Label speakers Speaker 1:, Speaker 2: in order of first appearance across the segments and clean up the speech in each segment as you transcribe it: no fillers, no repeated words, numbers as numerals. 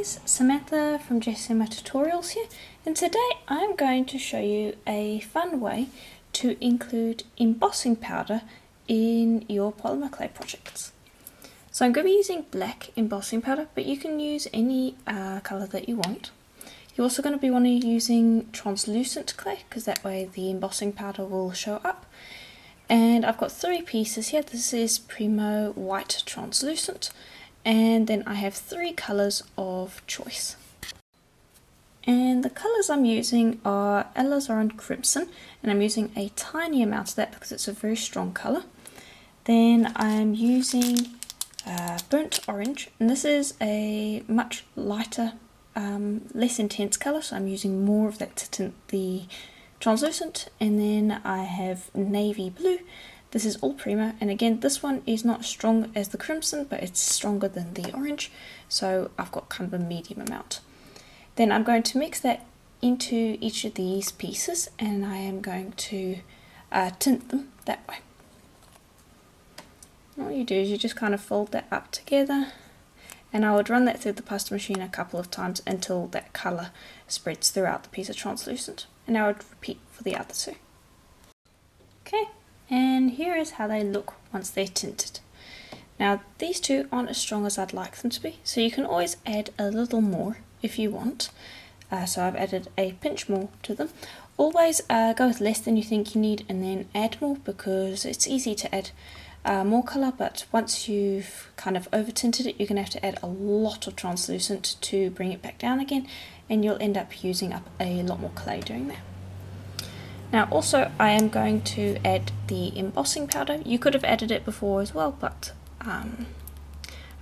Speaker 1: guys, Samantha from JSMA Tutorials here, and today I'm going to show you a fun way to include embossing powder in your polymer clay projects. So I'm going to be using black embossing powder, but you can use any colour that you want. You're also going to be using translucent clay, because that way the embossing powder will show up. And I've got 3 pieces here. This is Primo White Translucent, and then I have 3 colours of choice. And the colours I'm using are alizarin crimson, and I'm using a tiny amount of that because it's a very strong colour. Then I'm using burnt orange, and this is a much lighter, less intense colour, so I'm using more of that to tint the translucent. And then I have navy blue. This is all Primo, and again this one is not as strong as the crimson, but it's stronger than the orange, so I've got kind of a medium amount. Then I'm going to mix that into each of these pieces, and I am going to tint them that way. And all you do is you just kind of fold that up together, and I would run that through the pasta machine a couple of times until that colour spreads throughout the piece of translucent, and I would repeat for the other 2. Okay. And here is how they look once they're tinted. Now these 2 aren't as strong as I'd like them to be, so you can always add a little more if you want. So I've added a pinch more to them. Always go with less than you think you need and then add more, because it's easy to add more colour, but once you've kind of over tinted it, you're going to have to add a lot of translucent to bring it back down again, and you'll end up using up a lot more clay doing that. Now also I am going to add the embossing powder. You could have added it before as well, but I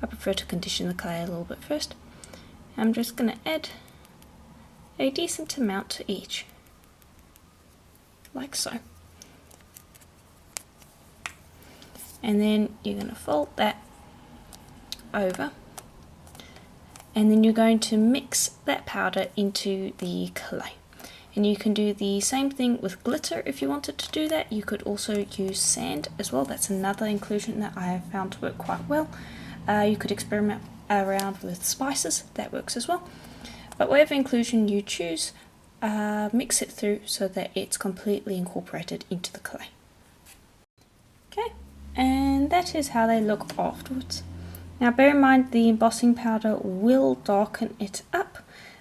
Speaker 1: prefer to condition the clay a little bit first. I'm just going to add a decent amount to each, like so. And then you're going to fold that over, and then you're going to mix that powder into the clay. And you can do the same thing with glitter if you wanted to do that. You could also use sand as well. That's another inclusion that I have found to work quite well. You could experiment around with spices, that works as well. But whatever inclusion you choose, mix it through so that it's completely incorporated into the clay. Okay, and that is how they look afterwards. Now bear in mind the embossing powder will darken it up.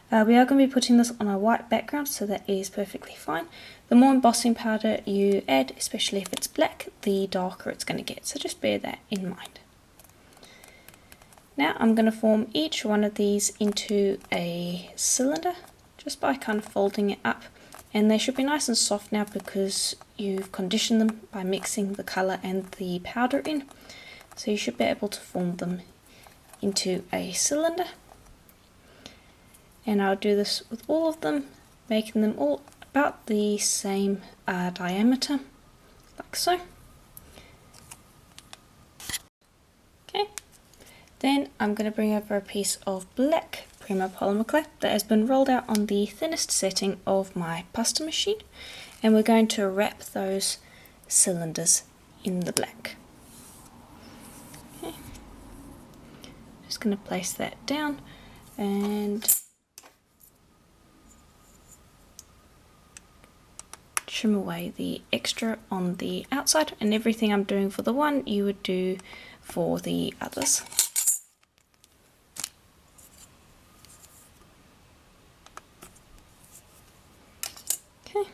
Speaker 1: We are going to be putting this on a white background, so that is perfectly fine. The more embossing powder you add, especially if it's black, the darker it's going to get, so just bear that in mind. Now I'm going to form each one of these into a cylinder, just by kind of folding it up, and they should be nice and soft now because you've conditioned them by mixing the colour and the powder in, so you should be able to form them into a cylinder. And I'll do this with all of them, making them all about the same diameter, like so. Okay, then I'm going to bring over a piece of black Primo polymer clay that has been rolled out on the thinnest setting of my pasta machine, and we're going to wrap those cylinders in the black. Okay, just going to place that down and trim away the extra on the outside, and everything I'm doing for the one you would do for the others. Okay.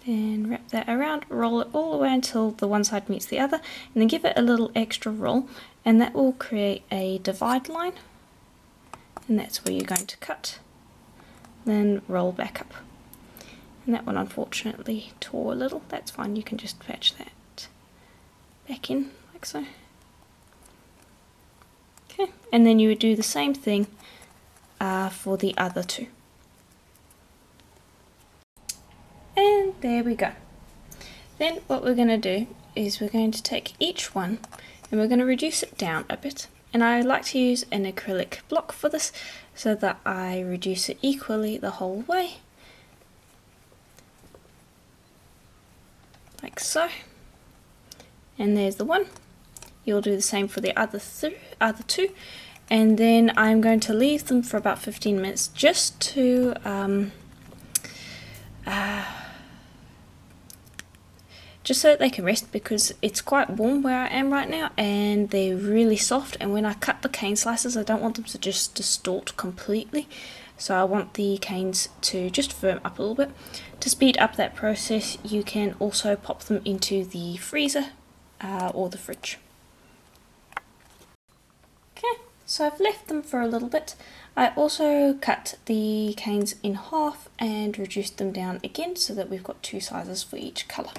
Speaker 1: Then wrap that around, roll it all the way until the one side meets the other, and then give it a little extra roll, and that will create a divide line. And that's where you're going to cut, then roll back up. And that one unfortunately tore a little. That's fine, you can just patch that back in like so. Okay, and then you would do the same thing for the other 2. And there we go. Then what we're going to do is we're going to take each one and we're going to reduce it down a bit. And I like to use an acrylic block for this so that I reduce it equally the whole way, like so. And there's the one. You'll do the same for the other two, and then I'm going to leave them for about 15 minutes just to just so that they can rest, because it's quite warm where I am right now and they're really soft, and when I cut the cane slices I don't want them to just distort completely, so I want the canes to just firm up a little bit. To speed up that process, you can also pop them into the freezer or the fridge. Okay, so I've left them for a little bit. I also cut the canes in half and reduced them down again so that we've got two sizes for each colour.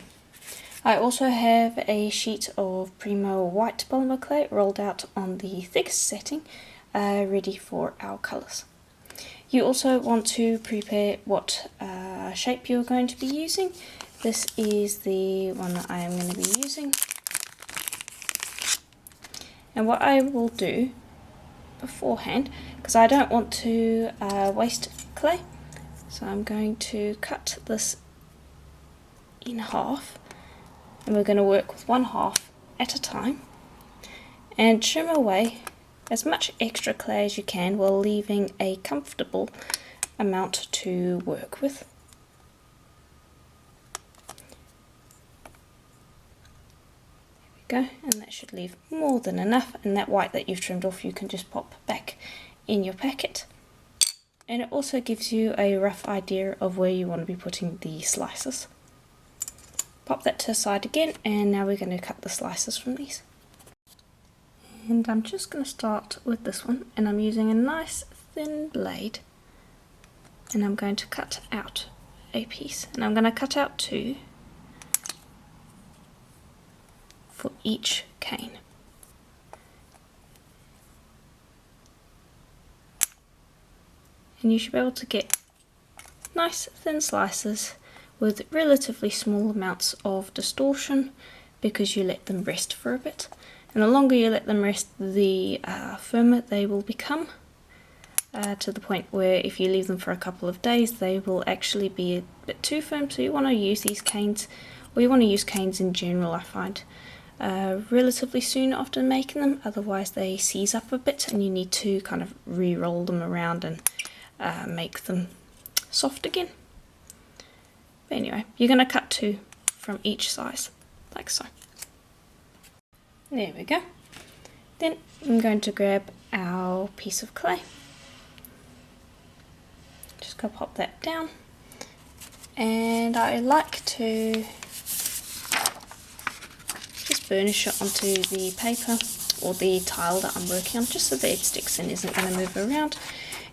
Speaker 1: I also have a sheet of Primo white polymer clay rolled out on the thickest setting, ready for our colours. You also want to prepare what shape you're going to be using. This is the one that I am going to be using. And what I will do beforehand, because I don't want to waste clay, so I'm going to cut this in half, and we're going to work with one half at a time and trim away as much extra clay as you can while leaving a comfortable amount to work with. Go, and that should leave more than enough, and that white that you've trimmed off you can just pop back in your packet, and it also gives you a rough idea of where you want to be putting the slices. Pop that to the side again, and now we're going to cut the slices from these. And I'm just going to start with this one, and I'm using a nice thin blade, and I'm going to cut out a piece, and I'm going to cut out two for each cane. And you should be able to get nice thin slices with relatively small amounts of distortion because you let them rest for a bit. And the longer you let them rest, the firmer they will become, to the point where if you leave them for a couple of days they will actually be a bit too firm. So you want to use these canes, or you want to use canes in general, I find, relatively soon after making them, otherwise they seize up a bit and you need to kind of re-roll them around and make them soft again. But anyway, you're going to cut two from each size, like so. There we go. Then I'm going to grab our piece of clay, just go pop that down, and I like to burnish it onto the paper or the tile that I'm working on, just so that it sticks and isn't going to move around.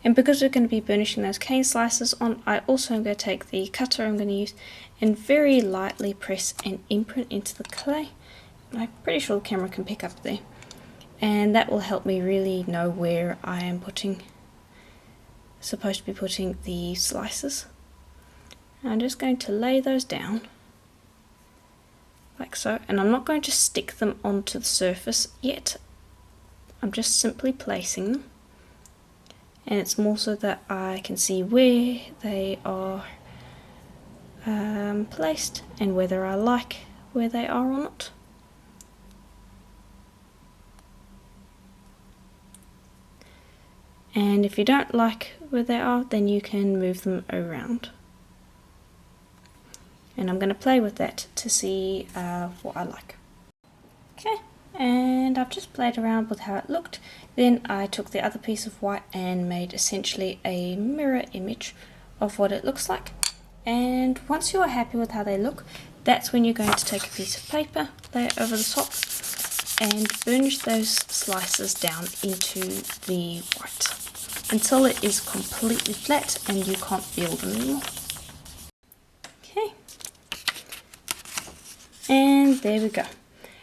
Speaker 1: And because we're going to be burnishing those cane slices on, I also am going to take the cutter I'm going to use and very lightly press an imprint into the clay. I'm pretty sure the camera can pick up there, and that will help me really know where I am supposed to be putting the slices. I'm just going to lay those down like so, and I'm not going to stick them onto the surface yet. I'm just simply placing them, and it's more so that I can see where they are placed and whether I like where they are or not. And if you don't like where they are, then you can move them around. And I'm going to play with that to see what I like. Okay, and I've just played around with how it looked. Then I took the other piece of white and made essentially a mirror image of what it looks like. And once you're happy with how they look, that's when you're going to take a piece of paper, lay it over the top, and burnish those slices down into the white until it is completely flat and you can't feel them anymore. Okay, and there we go.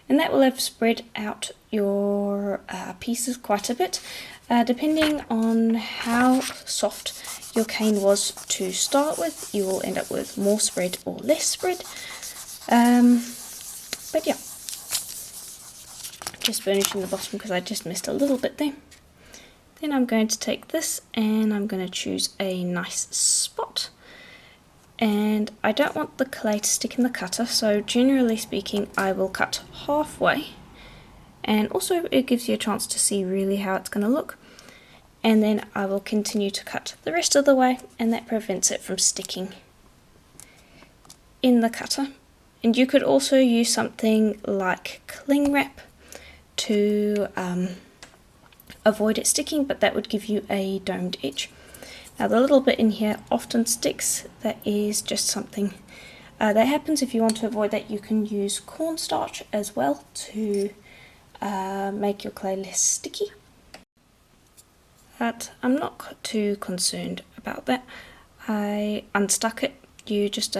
Speaker 1: And that will have spread out your pieces quite a bit. Depending on how soft your cane was to start with, you will end up with more spread or less spread. But yeah, just burnishing the bottom because I just missed a little bit there. Then I'm going to take this and I'm going to choose a nice spot, and I don't want the clay to stick in the cutter, so generally speaking I will cut halfway, and also it gives you a chance to see really how it's going to look, and then I will continue to cut the rest of the way, and that prevents it from sticking in the cutter. And you could also use something like cling wrap to avoid it sticking, but that would give you a domed edge. Now the little bit in here often sticks. That is just something that happens. If you want to avoid that, you can use cornstarch as well to make your clay less sticky. But I'm not too concerned about that. I unstuck it. You just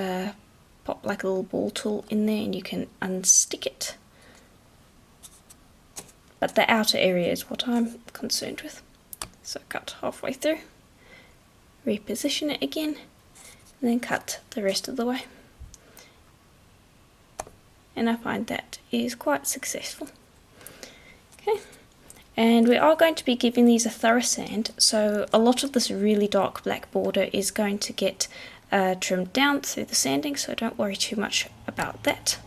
Speaker 1: pop like a little ball tool in there and you can unstick it. But the outer area is what I'm concerned with. So cut halfway through, reposition it again, and then cut the rest of the way. And I find that is quite successful. Okay, and we are going to be giving these a thorough sand, so a lot of this really dark black border is going to get trimmed down through the sanding, so don't worry too much about that.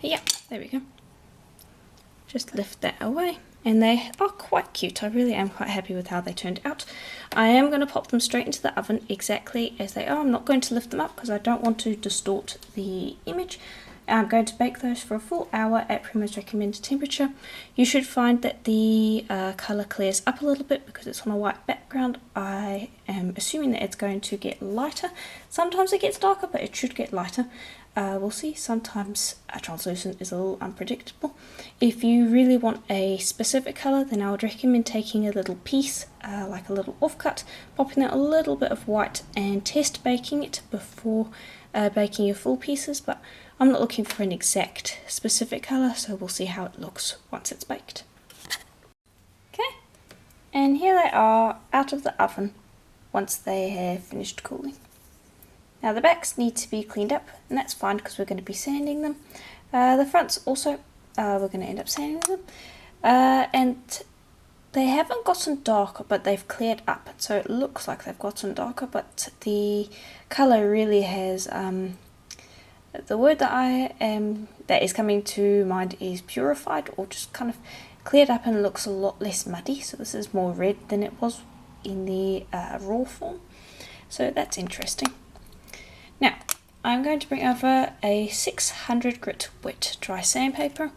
Speaker 1: Yeah, there we go. Just lift that away, and they are quite cute. I really am quite happy with how they turned out. I am going to pop them straight into the oven exactly as they are. I'm not going to lift them up because I don't want to distort the image. I'm going to bake those for a full hour at pretty much recommended temperature. You should find that the colour clears up a little bit because it's on a white background. I am assuming that it's going to get lighter. Sometimes it gets darker, but it should get lighter. We'll see. Sometimes translucent is a little unpredictable. If you really want a specific colour, then I would recommend taking a little piece, like a little offcut, popping out a little bit of white and test baking it before baking your full pieces, but I'm not looking for an exact specific colour, so we'll see how it looks once it's baked. Okay, and here they are out of the oven once they have finished cooling. Now the backs need to be cleaned up, and that's fine because we're going to be sanding them. The fronts also, we're going to end up sanding them. And they haven't gotten darker, but they've cleared up, so it looks like they've gotten darker, but the colour really has... the word that is coming to mind is purified, or just kind of cleared up and looks a lot less muddy. So this is more red than it was in the raw form. So that's interesting. Now I'm going to bring over a 600 grit wet dry sandpaper,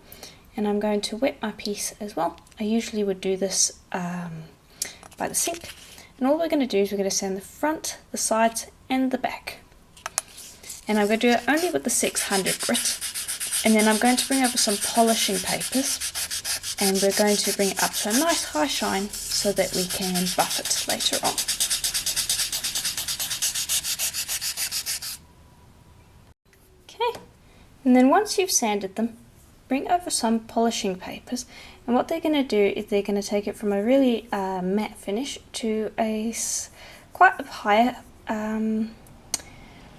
Speaker 1: and I'm going to wet my piece as well. I usually would do this by the sink, and all we're going to do is we're going to sand the front, the sides and the back. And I'm going to do it only with the 600 grit, and then I'm going to bring over some polishing papers, and we're going to bring it up to a nice high shine so that we can buff it later on. Okay, and then once you've sanded them, bring over some polishing papers, and what they're going to do is they're going to take it from a really matte finish to a quite a higher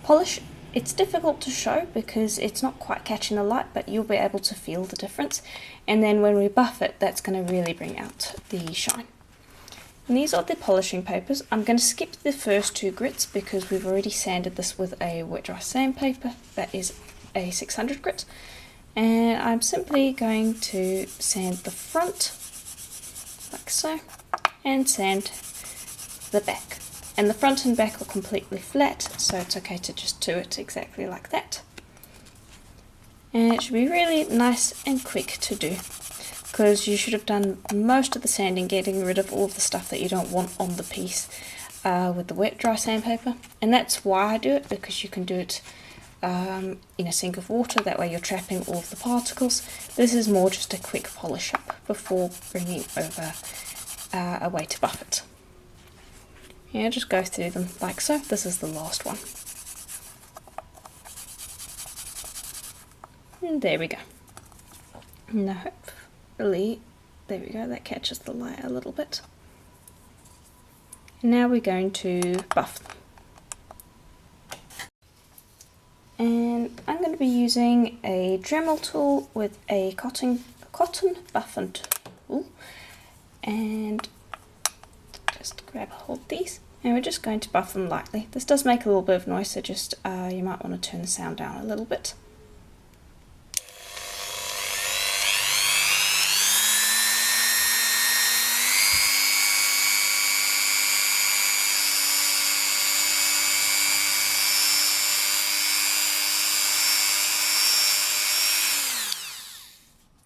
Speaker 1: polish. It's difficult to show because it's not quite catching the light, but you'll be able to feel the difference. And then when we buff it, that's going to really bring out the shine. And these are the polishing papers. I'm going to skip the first two grits because we've already sanded this with a wet dry sandpaper. That is a 600 grit. And I'm simply going to sand the front, like so, and sand the back. And the front and back are completely flat, so it's okay to just do it exactly like that. And it should be really nice and quick to do, because you should have done most of the sanding, getting rid of all of the stuff that you don't want on the piece with the wet dry sandpaper. And that's why I do it, because you can do it in a sink of water, that way you're trapping all of the particles. This is more just a quick polish up before bringing over a way to buff it. Yeah, just go through them like so. This is the last one. And there we go. Now hopefully, there we go, that catches the light a little bit. And now we're going to buff them. And I'm going to be using a Dremel tool with a cotton buffing tool, and just hold these, and we're just going to buff them lightly. This does make a little bit of noise, so just you might want to turn the sound down a little bit.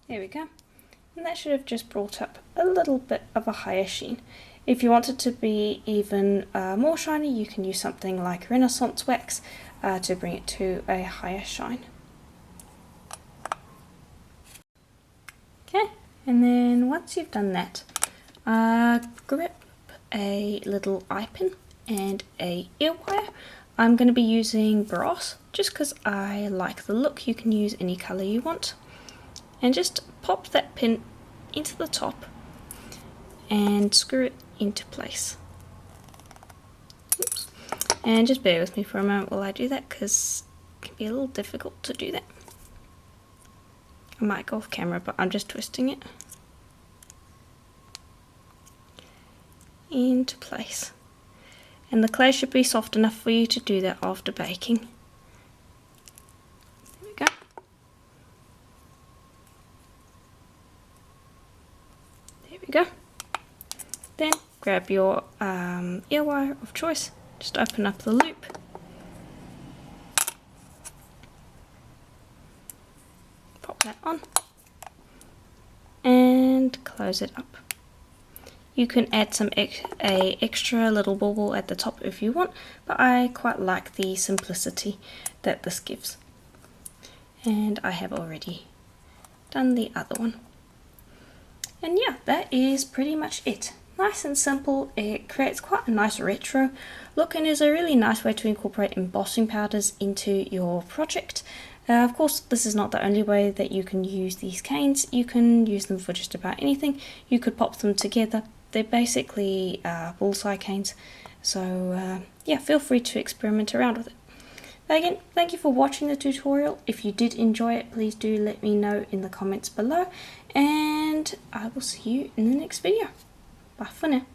Speaker 1: There we go. And that should have just brought up a little bit of a higher sheen. If you want it to be even more shiny, you can use something like Renaissance wax to bring it to a higher shine. Okay, and then once you've done that, grip a little eye pin and a ear wire. I'm going to be using Burroughs just because I like the look. You can use any colour you want. And just pop that pin into the top and screw it into place. Oops. And just bear with me for a moment while I do that, because it can be a little difficult to do that. I might go off camera, but I'm just twisting it into place. And the clay should be soft enough for you to do that after baking. There we go. There we go. Then grab your ear wire of choice, just open up the loop, pop that on, and close it up. You can add some extra little bauble at the top if you want, but I quite like the simplicity that this gives. And I have already done the other one. And yeah, that is pretty much it. Nice and simple. It creates quite a nice retro look and is a really nice way to incorporate embossing powders into your project. Of course, this is not the only way that you can use these canes. You can use them for just about anything. You could pop them together. They're basically bullseye canes. So yeah, feel free to experiment around with it. But again, thank you for watching the tutorial. If you did enjoy it, please do let me know in the comments below. And I will see you in the next video. Bye for now.